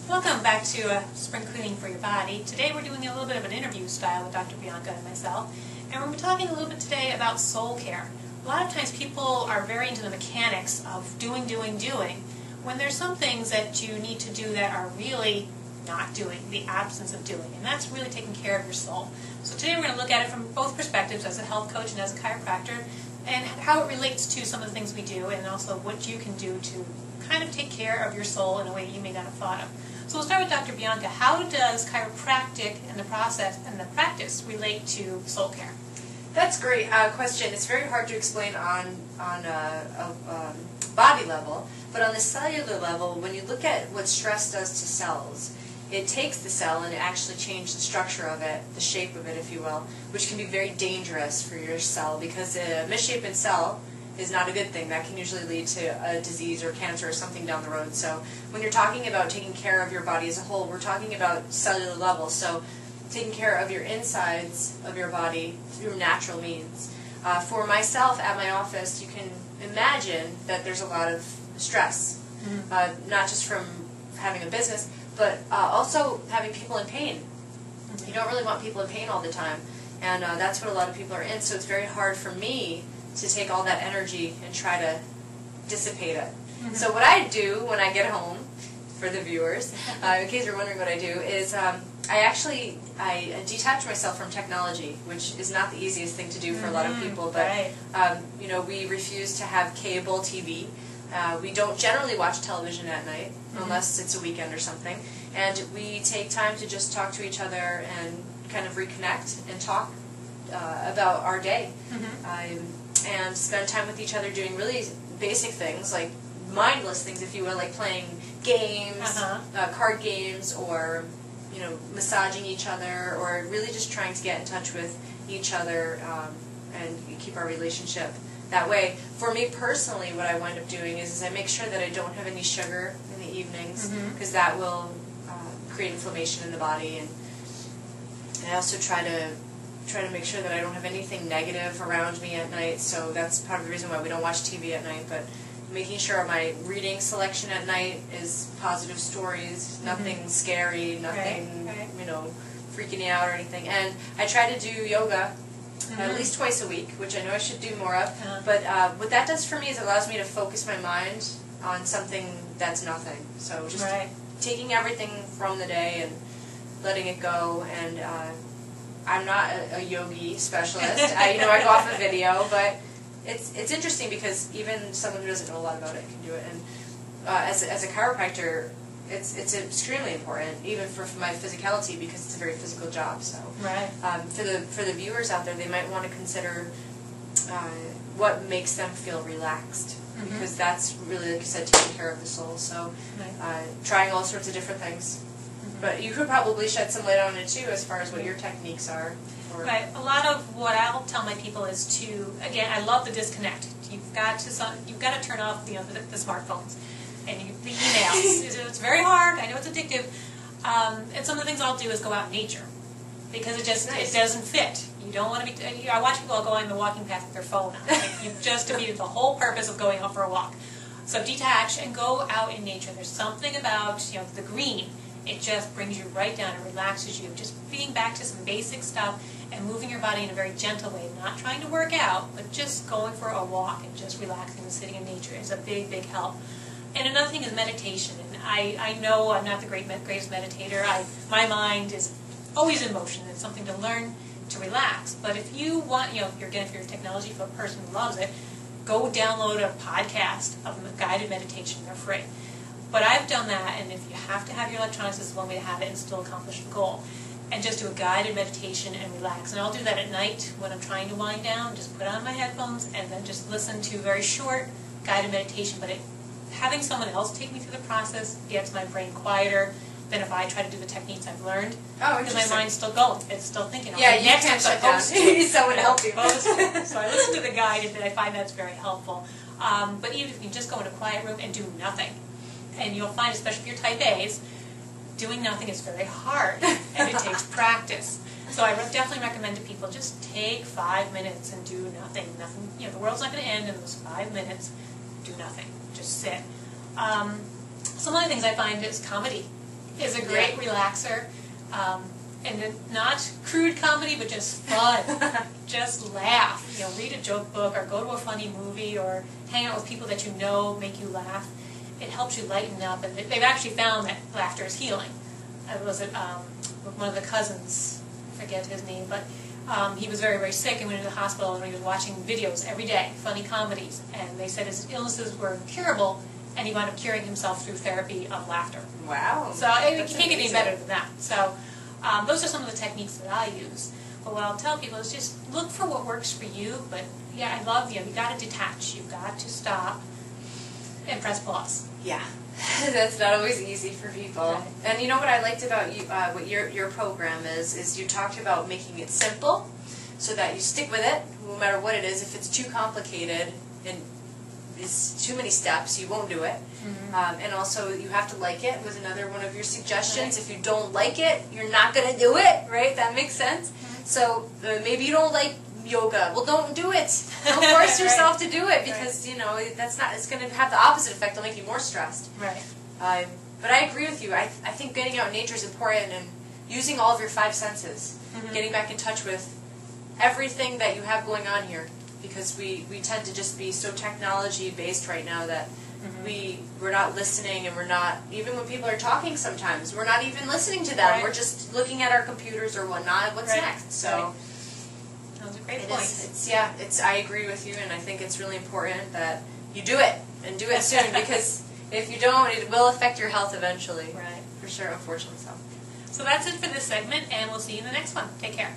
Welcome back to Spring Cleaning for Your Body. Today we're doing a little bit of an interview style with Dr. Bianca and myself, and we're talking a little bit today about soul care. A lot of times people are very into the mechanics of doing, when there's some things that you need to do that are really not doing, the absence of doing, and that's really taking care of your soul. So today we're going to look at it from both perspectives, as a health coach and as a chiropractor, and how it relates to some of the things we do, and also what you can do to kind of take care of your soul in a way you may not have thought of. So we'll start with Dr. Bianca. How does chiropractic and the process and the practice relate to soul care? That's a great question. It's very hard to explain on a body level, but on the cellular level, when you look at what stress does to cells, it takes the cell and it actually changes the structure of it, the shape of it, if you will, which can be very dangerous for your cell, because a misshapen cell is not a good thing. That can usually lead to a disease or cancer or something down the road. So when you're talking about taking care of your body as a whole, we're talking about cellular level. So taking care of your insides of your body through natural means. For myself at my office, you can imagine that there's a lot of stress, not just from having a business, but also having people in pain. You don't really want people in pain all the time, and that's what a lot of people are in. So it's very hard for me to take all that energy and try to dissipate it. So what I do when I get home, for the viewers, in case you're wondering what I do, is I detach myself from technology, which is not the easiest thing to do for a lot of people. But you know, we refuse to have cable TV. We don't generally watch television at night unless it's a weekend or something, and we take time to just talk to each other and kind of reconnect and talk about our day. And spend time with each other doing really basic things, like mindless things, if you will, like playing games, card games, or massaging each other, or really just trying to get in touch with each other and keep our relationship that way. For me personally, what I wind up doing is I make sure that I don't have any sugar in the evenings, because that will create inflammation in the body, and I also try to make sure that I don't have anything negative around me at night. So that's part of the reason why we don't watch TV at night, but making sure my reading selection at night is positive stories, nothing scary, nothing freaking me out or anything. And I try to do yoga at least twice a week, which I know I should do more of. But what that does for me is it allows me to focus my mind on something that's nothing. So just taking everything from the day and letting it go. And I'm not a yogi specialist. I go off a video, but it's interesting because even someone who doesn't know a lot about it can do it. And as a chiropractor, it's extremely important, even for my physicality, because it's a very physical job. So for the viewers out there, they might want to consider what makes them feel relaxed, because that's really, like you said, taking care of the soul. So trying all sorts of different things. But you could probably shed some light on it too, as far as what your techniques are. Right. A lot of what I'll tell my people is to, again, I love the disconnect. You've got to turn off the smartphones and the emails. It's very hard. I know it's addictive. And some of the things I'll do is go out in nature, because it doesn't fit. You don't want to be. I watch people go on the walking path with their phone on. Like, you've just defeated the whole purpose of going out for a walk. So detach and go out in nature. There's something about the green. It just brings you right down and relaxes you. Just being back to some basic stuff and moving your body in a very gentle way, not trying to work out, but just going for a walk and just relaxing and sitting in nature is a big, big help. And another thing is meditation. And I know I'm not the greatest meditator. My mind is always in motion. It's something to learn to relax. But if you want, if you're a technology person who loves it, go download a podcast of guided meditation. They're free. But I've done that, and if you have to have your electronics, this is one way to have it and still accomplish the goal. And just do a guided meditation and relax. And I'll do that at night when I'm trying to wind down. Just put on my headphones and then just listen to very short guided meditation. But having someone else take me through the process gets my brain quieter than if I try to do the techniques I've learned. Because my mind's still going. It's still thinking. Yeah, you can't shut down. You need someone to help you. So I listen to the guided, and I find that's very helpful. But even if you just go in a quiet room and do nothing, and you'll find, especially if you're type A's, doing nothing is very hard, and it takes practice. So I definitely recommend to people, just take 5 minutes and do nothing. Nothing. The world's not going to end in those 5 minutes. Do nothing. Just sit. Some other things I find is comedy. is a great relaxer. And not crude comedy, but just fun. Just laugh. You know, read a joke book or go to a funny movie or hang out with people that you know make you laugh. It helps you lighten up, and they've actually found that laughter is healing. It was one of the cousins, I forget his name, but he was very, very sick and went into the hospital, and he was watching videos every day, funny comedies, and they said his illnesses were incurable, and he wound up curing himself through therapy of laughter. Wow. So it can't get any better than that. So those are some of the techniques that I use. But what I'll tell people is just look for what works for you. But yeah, I love you. You've got to detach. You've got to stop and press pause. Yeah. That's not always easy for people. Right. And you know what I liked about you, what your program is you talked about making it simple so that you stick with it no matter what it is. If it's too complicated and it's too many steps, you won't do it. Mm-hmm. And also you have to like it was another one of your suggestions. Right. If you don't like it, you're not going to do it, right? That makes sense. Mm-hmm. So maybe you don't like yoga. Well, don't do it. Don't force yourself right. to do it because, you know, that's not. It's going to have the opposite effect. It'll make you more stressed. Right. But I agree with you. I think getting out in nature is important and using all of your 5 senses. Mm-hmm. Getting back in touch with everything that you have going on here. Because we tend to just be so technology-based right now that mm-hmm. we're not listening, and we're not, even when people are talking sometimes, we're not even listening to them. Right. We're just looking at our computers or whatnot. What's right. next? So right. Those are great points. I agree with you, and I think it's really important that you do it, and do it soon, because if you don't, it will affect your health eventually. Right. For sure, unfortunately so. So that's it for this segment, and we'll see you in the next one. Take care.